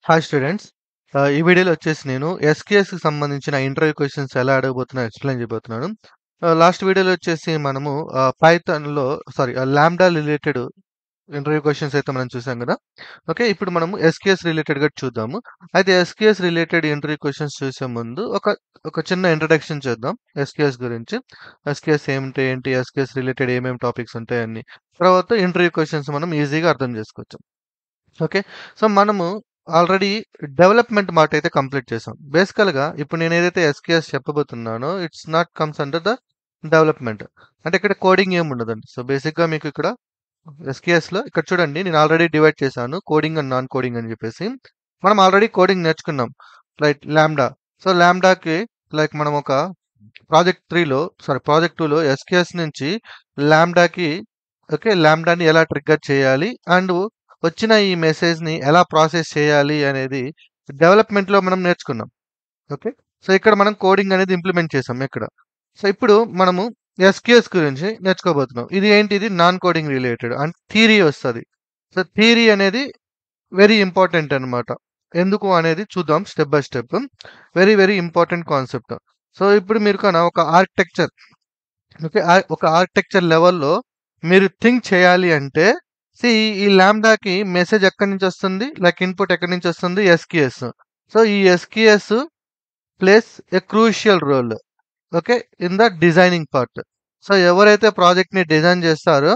Hi students. ఈ వీడియోలో వచ్చేసి నేను ఎస్‌క్యూఎల్‌కి సంబంధించిన ఇంటర్వ్యూ క్వెషన్స్ ఎలా అడగబోతున్నానో ఎక్స్‌ప్లెయిన్ చేయబోతున్నాను. లాస్ట్ వీడియోలో వచ్చేసి మనము పైథాన్‌లో లాంబ్డా రిలేటెడ్ ఇంటర్వ్యూ క్వెషన్స్ అయితే మనం చూసాం గదా! ఓకే. ఇప్పుడు మనము ఎస్‌క్యూఎస్ రిలేటెడ్‌గా చూద్దాము. అయితే ఎస్‌క్యూఎస్ రిలేటెడ్ ఇంటర్వ్యూ క్వెషన్స్ చూసే ముందు ఒక చిన్న ఇంట్రడక్షన్ చేద్దాం ఎస్‌క్యూఎస్ గురించి. ఎస్‌క్యూఎస్ ఏమిటి, ఏంటి, ఎస్‌క్యూఎస్ రిలేటెడ్ ఏమేం టాపిక్స్ ఉంటాయని. తర్వాత ఇంటర్వ్యూ క్వెషన్స్ మనం ఈజీగా అర్థం చేసుకోవచ్చు. ఓకే. సో, మనము ఆల్రెడీ డెవలప్‌మెంట్ మాట అయితే కంప్లీట్ చేసాం. బేసికల్‌గా ఇప్పుడు నేనేదైతే ఎస్‌క్యూఎస్ చెప్పబోతున్నానో it's not comes under the development. అంటే ఇక్కడ కోడింగ్ ఏమి ఉండదండి. సో, బేసిక్‌గా మీకు ఇక్కడ ఎస్‌క్యూఎస్‌లో ఇక్కడ చూడండి నేను ఆల్రెడీ డివైడ్ చేశాను. కోడింగ్ అండ్ నాన్ కోడింగ్ అని చెప్పేసి. మనం ఆల్రెడీ కోడింగ్ నేర్చుకున్నాం. లాంబ్డా. సో, లాంబ్డాకి మనం ఒక ప్రాజెక్ట్ 2లో ఎస్‌క్యూఎస్ నుంచి లాంబ్డాకి లాంబ్డాని ఎలా ట్రిగ్గర్ చేయాలి అండ్ వచ్చిన ఈ మెసేజ్‌ని ఎలా ప్రాసెస్ చేయాలి అనేది డెవలప్‌మెంట్‌లో మనం నేర్చుకున్నాం. ఓకే. సో, ఇక్కడ మనం కోడింగ్ అనేది ఇంప్లిమెంట్ చేసాం ఇక్కడ. సో, ఇప్పుడు మనము ఎస్‌క్యూఎస్ గురించి నేర్చుకోబోతున్నాం. ఇది ఏంటి? ఇది non coding related and theory వస్తది. సో, థియరీ అనేది వెరీ ఇంపార్టెంట్ అన్నమాట. ఎందుకు అనేది చూద్దాం step by step. Very very important concept. So, ఇప్పుడు మీరు ఒక ఆర్కిటెక్చర్ ఒక ఆర్కిటెక్చర్ లెవెల్‌లో మీరు థింక్ చేయాలి అంటే సీ ఈ లాంబ్డాకి మెసేజ్ ఎక్కడి నుంచి వస్తుంది? ఇన్‌పుట్ ఎక్కడి నుంచి వస్తుంది? ఎస్‌క్యూఎస్. సో, ఈ SQS plays a crucial role. Okay. In the designing part. So, ఎవరైతే ప్రాజెక్ట్‌ని డిజైన్ చేస్తారో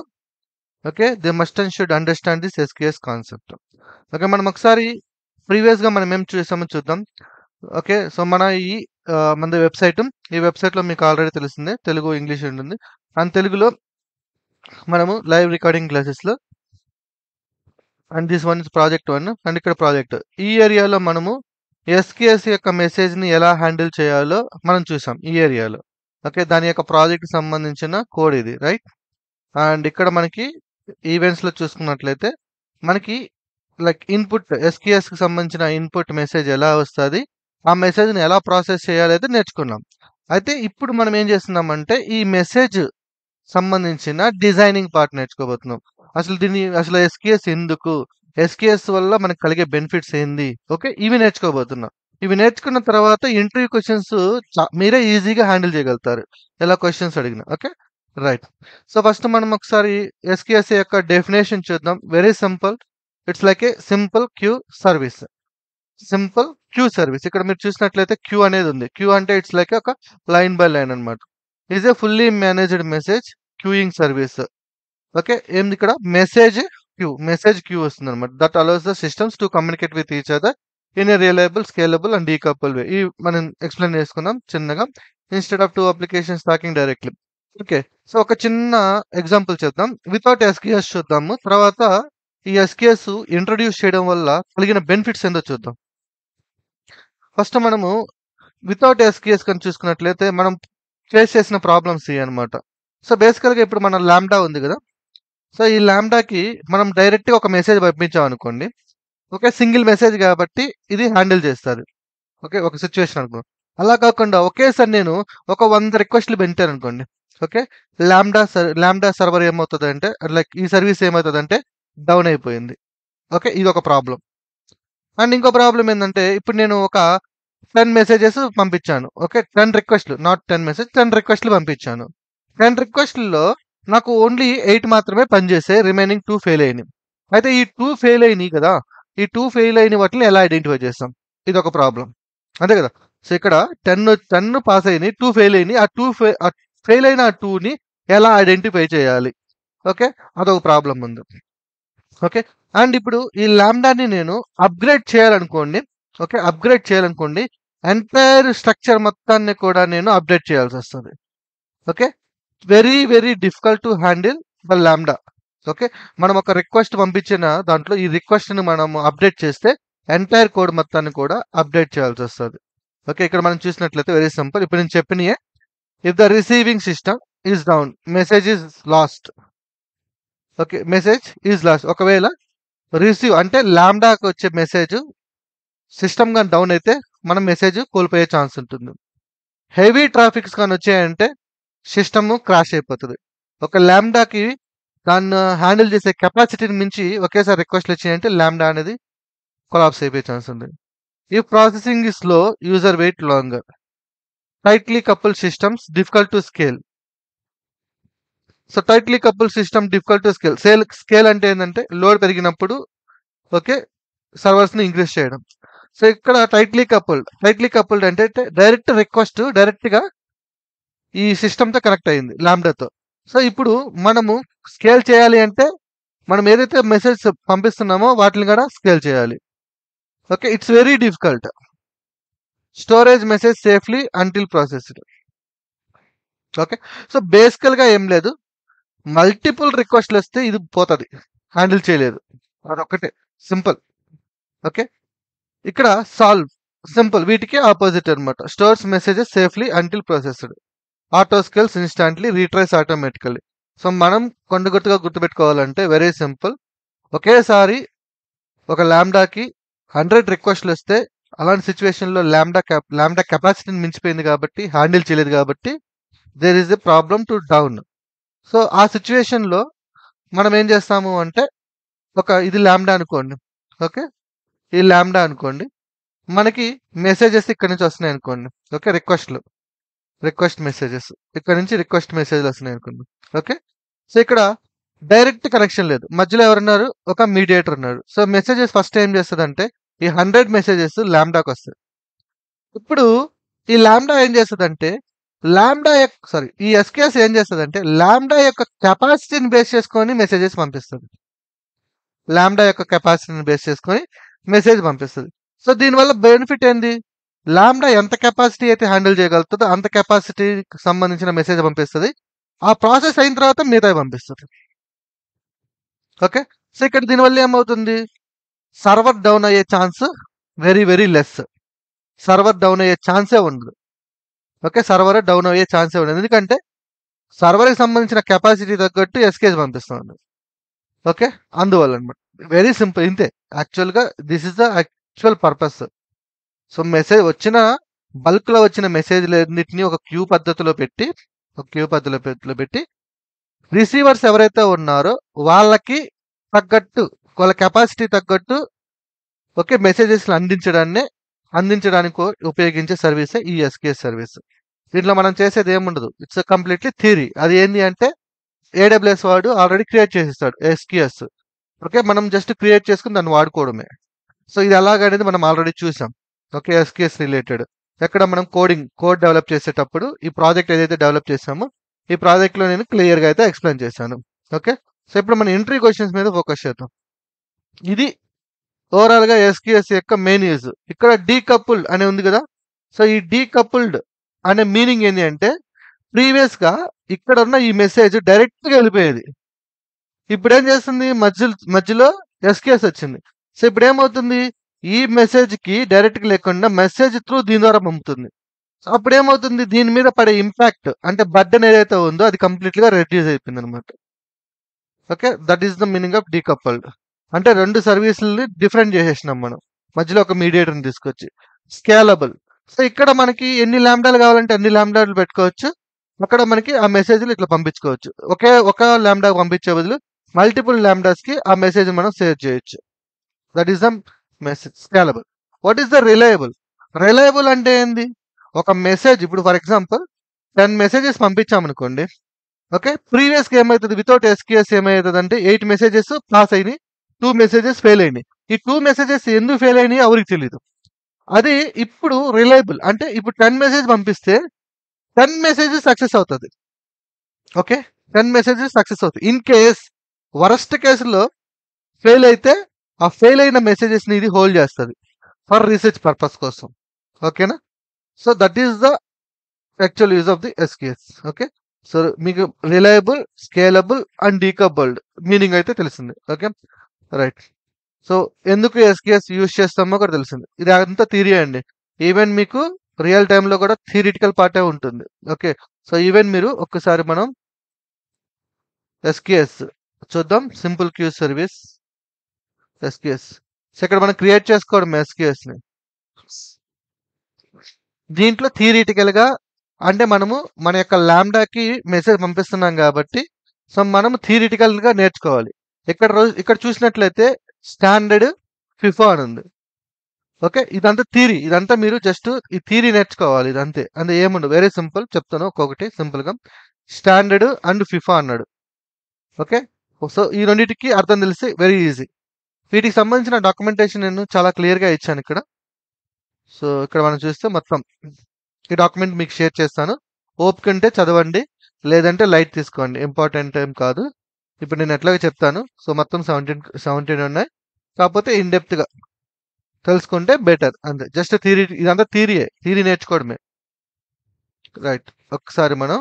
okay. They must and should understand this SQS concept. Okay. మనం ఒకసారి ప్రీవియస్‌గా మనం ఏం చూసామో చూద్దాం. ఓకే. సో, మనది వెబ్‌సైట్. ఈ వెబ్‌సైట్‌లో మీకు ఆల్రెడీ తెలిసిందే. తెలుగు, ఇంగ్లీష్ ఉంటుంది. అండ్ తెలుగులో మనము లైవ్ రికార్డింగ్ క్లాసెస్‌లో and this one is project 1 and ఇక్కడ ప్రాజెక్ట్. ఈ ఏరియాలో మనము ఎస్‌క్యూఎస్ యొక్క మెసేజ్‌ని ఎలా హ్యాండిల్ చేయాలో మనం చూసాం ఈ ఏరియాలో. ఓకే. దాని యొక్క ప్రాజెక్ట్‌కి సంబంధించిన కోడ్ ఇది రైట్? అండ్ ఇక్కడ మనకి ఈవెంట్స్‌లో చూసుకున్నట్లయితే మనకి ఎస్‌క్యూఎస్‌కి సంబంధించిన ఇన్‌పుట్ మెసేజ్ ఎలా వస్తది? ఆ మెసేజ్‌ని ఎలా ప్రాసెస్ చేయాలైతే నేర్చుకున్నాం. అయితే ఇప్పుడు మనం ఏం చేస్తున్నామంటే ఈ మెసేజ్ సంబంధించిన డిజైనింగ్ పార్ట్ నేర్చుకోబోతున్నాం. అసలు ఎస్‌క్యూఎస్ ఎందుకు? ఎస్‌క్యూఎస్ వల్ల మనకు కలిగే బెనిఫిట్స్ ఏంది? ఓకే. ఇవి నేర్చుకోబోతున్నాం. ఇవి నేర్చుకున్న తర్వాత ఇంటర్వ్యూ క్వెషన్స్ మీరే ఈజీగా హ్యాండిల్ చేయగలుగుతారు. ఎలా క్వెషన్స్ అడిగినా. ఓకే. రైట్. సో, ఫస్ట్ మనం ఒకసారి ఎస్‌క్యూఎస్ యొక్క డెఫినిషన్ చూద్దాం. Very simple. It's like a simple queue service. Simple queue service. ఇక్కడ మీరు చూసినట్లయితే క్యూ అనేది ఉంది. క్యూ అంటే ఇట్స్ లైక్ ఒక లైన్ బై లైన్ అన్నమాట. Is a fully managed message queueing service. Okay. ఏంది ఇక్కడ మెసేజ్ క్యూ వస్తుందన్నమాట. That allows the systems to communicate with each other in a reliable, scalable and decouple way. మనం explain చేసుకుందాం చిన్నగా. Instead of 2 applications talking డైరెక్ట్‌లీ. Okay. So, ఒక చిన్న example చేద్దాం. వితౌట్ ఎస్‌క్యూఎస్ చూద్దాము. తర్వాత ఈ ఎస్‌క్యూఎస్ ఇంట్రొడ్యూస్ చేయడం వల్ల కలిగిన బెనిఫిట్స్ ఏందో చూద్దాం. ఫస్ట్ మనము వితౌట్ ఎస్‌క్యూఎస్ కనుక చూసుకున్నట్లయితే మనం ఫేస్ చేసిన ప్రాబ్లమ్స్ ఇయన్నమాట. సో, బేసికల్‌గా ఇప్పుడు మన లాంబ్డా ఉంది గదా! సో, ఈ లాంబ్డాకి మనం డైరెక్ట్‌గా ఒక మెసేజ్ పంపించామనుకోండి. ఓకే. సింగిల్ మెసేజ్ గాబట్టి ఇది హ్యాండిల్ చేస్తది. ఓకే. ఒక సిట్యుయేషన్ అనుకుందాం. అలా కాకుండా ఒకేసారి నేను ఒక 100 రిక్వెస్ట్‌లు పెట్టాననుకోండి. ఓకే. లాంబ్డా సర్వర్ ఏమవుతదంటే ఈ సర్వీస్ ఏమవుతదంటే డౌన్ అయిపోయింది. ఓకే. ఇదొక ప్రాబ్లమ్. అండ్ ఇంకో ప్రాబ్లమ్ ఏందంటే ఇప్పుడు నేను ఒక 10 మెసేజెస్ పంపించాను. ఓకే. 10 రిక్వెస్ట్‌లు నాట్ 10 మెసేజ్ 10 రిక్వెస్ట్‌లు పంపించాను. 10 రిక్వెస్ట్‌లలో నాకు ఓన్లీ 8 మాత్రమే పనిచేసాయి. Remaining 2 fail అయినియి. అయితే ఈ 2 ఫెయిల్ అయినియి కదా! ఈ 2 ఫెయిల్ అయిన వాటిని ఎలా ఐడెంటిఫై చేస్తాం? ఇదొక ప్రాబ్లమ్. అంతే కదా! సో, ఇక్కడ 10 పాస్ అయినియి. 2 ఫెయిల్ అయినియి. ఆ ఫెయిల్ అయిన ఆ 2ని ఎలా ఐడెంటిఫై చేయాలి? ఓకే. అదొక ప్రాబ్లమ్ ఉంది. ఓకే. అండ్ ఇప్పుడు ఈ లాంబ్డాని నేను అప్‌గ్రేడ్ చేయాలనుకోండి. ఓకే. అప్‌గ్రేడ్ చేయాలనుకోండి. ఎంటైర్ స్ట్రక్చర్ మొత్తాన్ని కూడా నేను అప్‌డేట్ చేయాల్సొస్తది. Okay. Very very difficult to handle the లాంబ్డా. ఓకే. మనం ఒక రిక్వెస్ట్ పంపించిన దాంట్లో ఈ రిక్వెస్ట్‌ని మనం అప్‌డేట్ చేస్తే ఎంటైర్ కోడ్ మొత్తాన్ని కూడా అప్‌డేట్ చేయాల్సొస్తది. ఓకే. ఇక్కడ మనం చూసినట్లయితే వెరీ సింపుల్. ఇప్పుడు నేను చెప్పినయే if the receiving system is down, message is lost. Okay. Message is lost. ఒకవేళ రిసీవ్ అంటే లాంబ్డాకి వచ్చే మెసేజ్ సిస్టమ్ గాని డౌన్ అయితే మనం మెసేజ్ కోల్పోయే ఛాన్స్ ఉంటుంది. హెవీ ట్రాఫిక్స్ గాని వచ్చాయంటే సిస్టమ్ క్రాష్ అయిపోతది. ఒక లాంబ్డాకి దాన్ని హ్యాండిల్ చేసే కెపాసిటీని మించి ఒకేసారి రిక్వెస్ట్‌లు వచ్చినాయంటే లాంబ్డా అనేది కొలాప్స్ అయిపోయే ఛాన్స్ ఉంది. If processing is slow, user wait longer. Tightly couple systems difficult to scale. So tightly couple system difficult to scale. Scale అంటే ఏంటంటే లోడ్ పెరిగినప్పుడు ఓకే సర్వర్స్ని ఇంక్రీజ్ చేయడం. సో ఇక్కడ టైట్లీ కపుల్డ్ అంటే డైరెక్ట్ రిక్వెస్ట్ డైరెక్ట్గా ఈ సిస్టమ్తో కనెక్ట్ అయింది లాంబ్డాతో. సో ఇప్పుడు మనము స్కేల్ చేయాలి అంటే మనం ఏదైతే మెసేజ్ పంపిస్తున్నామో వాటిని కూడా స్కేల్ చేయాలి. Okay, it's very difficult. Storage message safely until processed. Okay, so బేసికల్గా ఏం లేదు, మల్టిపుల్ రిక్వెస్ట్లు వస్తే ఇది పోతుంది, హ్యాండిల్ చేయలేదు, అదొక్కటే సింపుల్. ఓకే, ఇక్కడ సాల్వ్ సింపుల్, వీటికి ఆపోజిట్ అనమాట. Stores messages safely until processed. Auto scales instantly, retries automatically. So మనం కొండగుట్టుగా గుర్తుపెట్టుకోవాలంటే వెరీ సింపుల్. ఒకేసారి ఒక ల్యాంబ్డాకి 100 రిక్వెస్ట్లు వస్తే అలాంటి సిచ్యువేషన్లో ల్యాంబ్డా కెపాసిటీని మించిపోయింది కాబట్టి, హ్యాండిల్ చేయలేదు కాబట్టి there is a problem to down. So ఆ సిచ్యువేషన్లో మనం ఏం చేస్తాము అంటే, ఇది ల్యాంబ్డా అనుకోండి. ఓకే, ఈ ల్యాంబ్డా అనుకోండి, మనకి మెసేజెస్ ఇక్కడ నుంచి వస్తున్నాయి అనుకోండి. ఓకే, రిక్వెస్ట్ మెసేజెస్ ఇక్కడ నుంచి రిక్వెస్ట్ మెసేజ్లు వస్తున్నాయి అనుకోండి. ఓకే, సో ఇక్కడ డైరెక్ట్ కనెక్షన్ లేదు, మధ్యలో ఎవరున్నారు, ఒక మీడియేటర్ ఉన్నారు. సో మెసేజెస్ ఫస్ట్ ఏం చేస్తుంది అంటే ఈ 100 మెసేజెస్ ల్యాంబ్డాకి వస్తాయి. ఇప్పుడు ఈ ల్యాంబ్డా ఏం చేస్తుంది అంటే ఈ ఎస్కేఎస్ ఏం చేస్తుంది అంటే ల్యాంబ్డా యొక్క కెపాసిటీని బేస్ చేసుకొని మెసేజెస్ పంపిస్తుంది. ల్యాంబ్డా యొక్క కెపాసిటీని బేస్ చేసుకొని మెసేజ్ పంపిస్తుంది. సో దీనివల్ల బెనిఫిట్ ఏంది, ల్యాంబ్డా ఎంత కెపాసిటీ అయితే హ్యాండిల్ చేయగలుగుతుందో అంత కెపాసిటీకి సంబంధించిన మెసేజ్ పంపిస్తుంది. ఆ ప్రాసెస్ అయిన తర్వాత మిగతావి పంపిస్తుంది. ఓకే, సో ఇక్కడ దీనివల్ల ఏమవుతుంది, సర్వర్ డౌన్ అయ్యే chance very very less. Server down అయ్యే ఛాన్సే ఉండదు. ఓకే, సర్వర్ డౌన్ అయ్యే ఛాన్సే ఉండదు, ఎందుకంటే సర్వర్కి సంబంధించిన కెపాసిటీ తగ్గట్టు ఎస్కేజ్ పంపిస్తుంది. ఓకే, అందువల్ల అనమాట. వెరీ సింపుల్, ఇంతే. యాక్చువల్గా this is the actual purpose. So message బల్క్లో వచ్చిన మెసేజ్లన్నింటినీ ఒక క్యూ పద్ధతిలో పెట్టి రిసీవర్స్ ఎవరైతే ఉన్నారో వాళ్ళకి తగ్గట్టు, వాళ్ళ కెపాసిటీ తగ్గట్టు ఓకే మెసేజెస్లు అందించడానికి ఉపయోగించే సర్వీసే ఈ ఎస్కేఎస్ సర్వీస్. దీంట్లో మనం చేసేది ఏముండదు, ఇట్స్ కంప్లీట్లీ థియరీ. అది ఏంటి అంటే ఏడబ్ల్యూఎస్ వాడు ఆల్రెడీ క్రియేట్ చేసేస్తాడు ఎస్కేఎస్. ఓకే, మనం జస్ట్ క్రియేట్ చేసుకుని దాన్ని వాడుకోవడమే. సో ఇది ఎలాగనేది మనం ఆల్రెడీ చూసాం. ఓకే, ఎస్కేఎస్ రిలేటెడ్ ఎక్కడ మనం కోడ్ డెవలప్ చేసేటప్పుడు ఈ ప్రాజెక్ట్ ఏదైతే డెవలప్ చేసామో ఈ ప్రాజెక్ట్లో నేను క్లియర్గా అయితే ఎక్స్ప్లెయిన్ చేశాను. ఓకే, సో ఇప్పుడు మనం ఎంట్రీ క్వశ్చన్స్ మీద ఫోకస్ చేద్దాం. ఇది ఓవరాల్గా ఎస్కేఎస్ యొక్క మెయిన్ యూజ్. ఇక్కడ డీకపుల్డ్ అనే ఉంది కదా. సో ఈ డీకపుల్డ్ అనే మీనింగ్ ఏంటి అంటే ప్రీవియస్గా ఇక్కడ ఉన్న ఈ మెసేజ్ డైరెక్ట్గా వెళ్ళిపోయేది. ఇప్పుడు ఏం చేస్తుంది, మధ్యలో ఎస్కేఎస్ వచ్చింది. సో ఇప్పుడు ఏమవుతుంది, ఈ మెసేజ్కి డైరెక్ట్గా లేకుండా మెసేజ్ త్రూ దీని ద్వారా పంపుతుంది. సో అప్పుడు ఏమవుతుంది, దీని మీద పడే ఇంపాక్ట్ అంటే బర్డెన్ ఏదైతే ఉందో అది కంప్లీట్గా రెడ్యూస్ అయిపోయింది అనమాట. Okay, that is the meaning of decoupled. అంటే రెండు సర్వీసులని డిఫరెంట్ చేసేసినాం మనం, మధ్యలో ఒక మీడియేటర్ని తీసుకొచ్చి. స్కేలబుల్, సో ఇక్కడ మనకి ఎన్ని ల్యాంబ్డాలు కావాలంటే అన్ని ల్యాంబ్డాలు పెట్టుకోవచ్చు. అక్కడ మనకి ఆ మెసేజ్లు ఇట్లా పంపించుకోవచ్చు. ఒక ల్యాంబ్డా పంపించే బదులు మల్టిపుల్ ల్యాంబ్డాస్కి ఆ మెసేజ్ మనం సేవ్ చేయొచ్చు. That is the message scalable. What is the reliable అంటే ఏంది, ఒక మెసేజ్ ఇప్పుడు ఫర్ ఎగ్జాంపుల్ 10 మెసేజెస్ పంపించామనుకోండి. ఓకే, ప్రీవియస్గా ఏమవుతుంది, వితౌట్ ఎస్కేఎస్ ఏమవుతుంది అంటే 8 మెసేజెస్ పాస్ అయినాయి, 2 మెసేజెస్ ఫెయిల్ అయినాయి. ఈ 2 మెసేజెస్ ఎందుకు ఫెయిల్ అయినాయి ఎవరికి తెలియదు. అది ఇప్పుడు రిలయబుల్ అంటే ఇప్పుడు 10 మెసేజ్ పంపిస్తే 10 మెసేజెస్ సక్సెస్ అవుతుంది. ఓకే, 10 మెసేజెస్ సక్సెస్ అవుతుంది. ఇన్ కేస్ వరస్ట్ కేసులో ఫెయిల్ అయితే ఆ ఫెయిల్ అయిన మెసేజెస్ని ఇది హోల్డ్ చేస్తుంది ఫర్ రీసెర్చ్ పర్పస్ కోసం. ఓకేనా, so that is the actual use of the SQS. Okay, so మీకు reliable, scalable and decoupled meaning అయితే తెలిసింది. Okay, right. సో ఎందుకు ఎస్కేఎస్ యూజ్ చేస్తామో కూడా తెలిసింది. ఇది అంతా థియరీ అండి. ఈవెన్ మీకు రియల్ టైంలో కూడా థియరిటికల్ పార్టే ఉంటుంది. ఓకే, సో ఈవెన్ మీరు ఒక్కసారి మనం ఎస్కేఎస్ చూద్దాం. Simple queue service SQS. So ఇక్కడ మనం క్రియేట్ చేసుకోవడం ఎస్కేఎస్ని. దీంట్లో థియరిటికల్గా అంటే మనము మన యొక్క ల్యాంబ్డాకి మెసేజ్ పంపిస్తున్నాం కాబట్టి సో మనము థియరిటికల్గా నేర్చుకోవాలి. ఇక్కడ చూసినట్లయితే స్టాండర్డ్ ఫిఫో అని ఉంది. ఓకే. ఇదంతా థియరీ. ఇదంతా మీరు జస్ట్ ఈ థియరీ నేర్చుకోవాలి ఇదంతే. అంటే ఏముండదు. వెరీ సింపుల్ చెప్తాను ఒక్కొక్కటి సింపుల్‌గా. స్టాండర్డ్ అండ్ ఫిఫా అన్నాడు. ఓకే. సో, ఈ రెండిటికి అర్థం తెలిస్తే వెరీ ఈజీ. వీటికి సంబంధించిన డాక్యుమెంటేషన్ నేను చాలా క్లియర్‌గా ఇచ్చానిక్కడ. సో, ఇక్కడ మనం చూస్తే మొత్తం ఈ డాక్యుమెంట్ మీకు షేర్ చేస్తాను. ఓపికుంటే చదవండి. లేదంటే లైట్ తీసుకోండి. ఇంపార్టెంట్ ఏం కాదు. ఇప్పుడు నేను ఎట్లాగో చెప్తాను. సో, మొత్తం 17 ఉన్నాయి. కాకపోతే ఇన్ డెప్త్‌గా తెలుసుకుంటే బెటర్ అంతే. జస్ట్ థియరీ ఇదంతా థియరీయే. థియరీ నేర్చుకోవడమే. రైట్. ఒకసారి మనం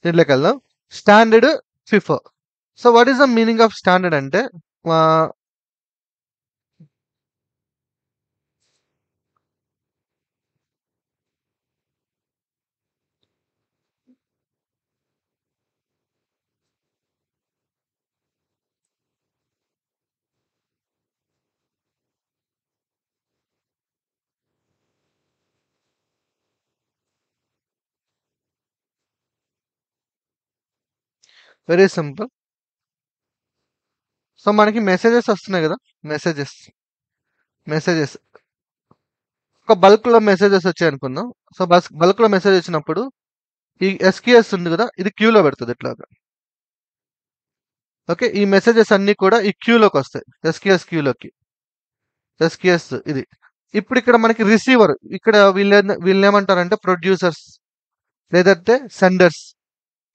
దీంట్లోకెళ్దాం. Standard, FIFO. So, what is the meaning of standard అంటే ఆహ్, వెరీ సింపుల్. సో, మనకి మెసేజెస్ వస్తున్నాయి గదా! మెసేజెస్. మెసేజెస్. ఒక బల్క్‌లో మెసేజెస్ వచ్చాయనుకుందాం. సో, బల్క్‌లో మెసేజ్ వచ్చినప్పుడు ఈ ఎస్‌క్యూఎస్ ఉంది గదా! ఇది క్యూలో పెడతది ఇట్లాగా. ఓకే. ఈ మెసేజెస్ అన్నీ కూడా ఈ క్యూలోకొస్తాయి. ఎస్‌క్యూఎస్ క్యూలోకి. ఎస్‌క్యూఎస్ ఇది. ఇప్పుడిక్కడ మనకి రిసీవర్. ఇక్కడ వీళ్ళేమంటారంటే ప్రొడ్యూసర్స్ లేదంటే సెండర్స్.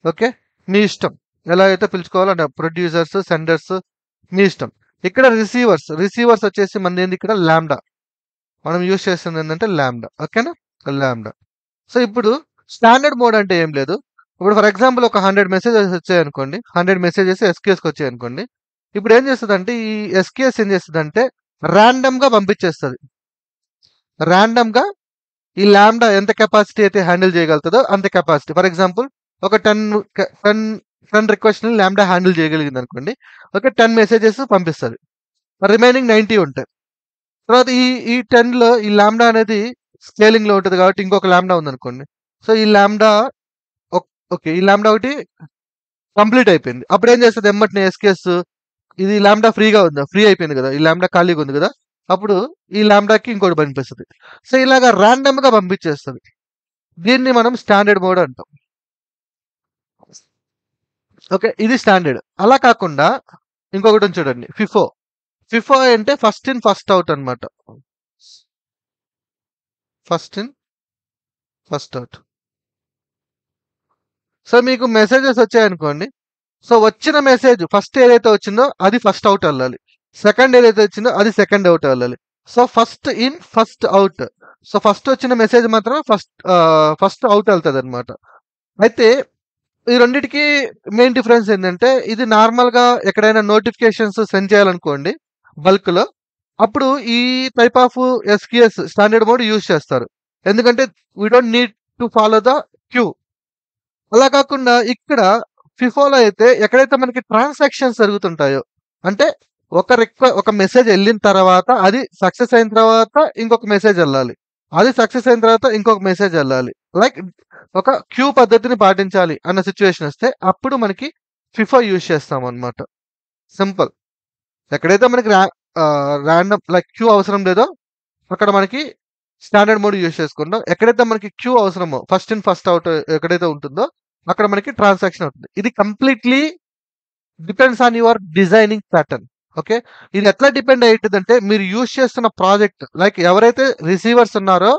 ఓకే. మీ ఇష్టం. ఎలా అయితే పిలుచుకోవాలో అంటే ప్రొడ్యూసర్స్, సెండర్స్ మీ ఇష్టం. ఇక్కడ రిసీవర్స్. రిసీవర్స్ వచ్చేసి మనదేంది ఇక్కడ లాంబ్డా. మనం యూజ్ చేస్తుంది ఏంటంటే లాంబ్డా. ఓకేనా? లాంబ్డా. సో, ఇప్పుడు స్టాండర్డ్ మోడ్ అంటే ఏం లేదు. ఇప్పుడు ఫర్ ఎగ్జాంపుల్ ఒక 100 మెసేజెస్ వచ్చాయనుకోండి. 100 మెసేజెస్ ఎస్‌క్యూఎస్‌కి వచ్చాయనుకోండి. ఇప్పుడు ఏం చేస్తదంటే ఈ ఎస్‌క్యూఎస్ ఏం చేస్తదంటే రాండమ్‌గా పంపించేస్తది. రాండమ్‌గా ఈ లాంబ్డా ఎంత కెపాసిటీ అయితే హ్యాండిల్ చేయగలుగుతదో అంత కెపాసిటీ. ఫర్ ఎగ్జాంపుల్ ఒక 10 రిక్వెస్ట్‌ని లాంబ్డా హ్యాండిల్ చేయగలిగిందనుకోండి. ఓకే. 10 మెసేజెస్ పంపిస్తది. రిమైనింగ్ 90 ఉంటాయి. తర్వాత ఈ 10లో ఈ లాంబ్డా అనేది స్కేలింగ్‌లో ఉంటది కాబట్టి ఇంకొక లాంబ్డా ఉందనుకోండి. సో, ఈ లాంబ్డా ఓకే. ఈ లాంబ్డా ఒకటి కంప్లీట్ అయిపోయింది. అప్పుడేం చేస్తది ఎమ్మటనే ఎస్‌కేఎస్ ఇది లాంబ్డా ఫ్రీగా ఉందా? ఫ్రీ అయిపోయింది గదా! ఈ లాంబ్డా ఖాళీగా ఉంది గదా! అప్పుడు ఈ లాంబ్డాకి ఇంకోటి పంపిస్తది. సో, ఇలాగ రాండమ్‌గా పంపించేస్తది. దీన్ని మనం స్టాండర్డ్ మోడ్ అంటాం. ఓకే. ఇది స్టాండర్డ్. అలా కాకుండా ఇంకొకటుంది చూడండి. ఫిఫో. ఫిఫో అంటే ఫస్ట్ ఇన్ ఫస్ట్ ఔట్ అన్నమాట. First in first out. So, మీకు మెసేజెస్ వచ్చాయనుకోండి. సో, వచ్చిన మెసేజ్ ఫస్ట్ ఏదైతే వచ్చిందో అది ఫస్ట్ ఔట్ ఎళ్ళాలి. సెకండ్ ఏదైతే వచ్చిందో అది సెకండ్ ఔట్ ఎళ్ళాలి. So, first in first out. So, first వచ్చిన మెసేజ్ మాత్రమే ఫస్ట్ ఔట్ ఎళ్తదనమాట. అయితే ఈ రెండిటికి మెయిన్ డిఫరెన్స్ ఏంటంటే ఇది నార్మల్‌గా ఎక్కడైనా నోటిఫికేషన్స్ సెండ్ చేయాలనుకోండి బల్క్‌లో. అప్పుడు ఈ type of SQS standard mode use చేస్తారు. ఎందుకంటే we don't need to follow the queue. అలా కాకుండా ఇక్కడ ఫిఫోలో అయితే ఎక్కడైతే మనకి ట్రాన్సాక్షన్స్ జరుగుతుంటాయో అంటే ఒక మెసేజ్ ఎళ్ళిన తర్వాత అది సక్సెస్ అయిన తర్వాత ఇంకొక మెసేజ్ ఎళ్ళాలి. అది సక్సెస్ అయిన తర్వాత ఇంకొక మెసేజ్ ఎళ్ళాలి. లైక్ ఒక క్యూ పద్ధతిని పాటించాలి అన్న సిట్యుయేషన్ వస్తే అప్పుడు మనకి ఫిఫో యూజ్ చేస్తామన్నమాట. సింపుల్. ఎక్కడైతే మనకి రాండమ్ లైక్ క్యూ అవసరం లేదో అక్కడ మనకి స్టాండర్డ్ మోడ్ యూజ్ చేసుకుంటాం. ఎక్కడైతే మనకి క్యూ అవసరమో ఫస్ట్ ఇన్ ఫస్ట్ ఔట్ ఎక్కడైతే ఉంటుందో అక్కడ మనకి ట్రాన్సాక్షన్ అవుతుంది. ఇది కంప్లీట్‌లీ depends on your designing pattern. Okay. ఇది ఎట్లా డిపెండ్ అయ్యిద్దంటే మీరు యూజ్ చేస్తున్న ప్రాజెక్ట్ లైక్ ఎవరైతే రిసీవర్స్ ఉన్నారో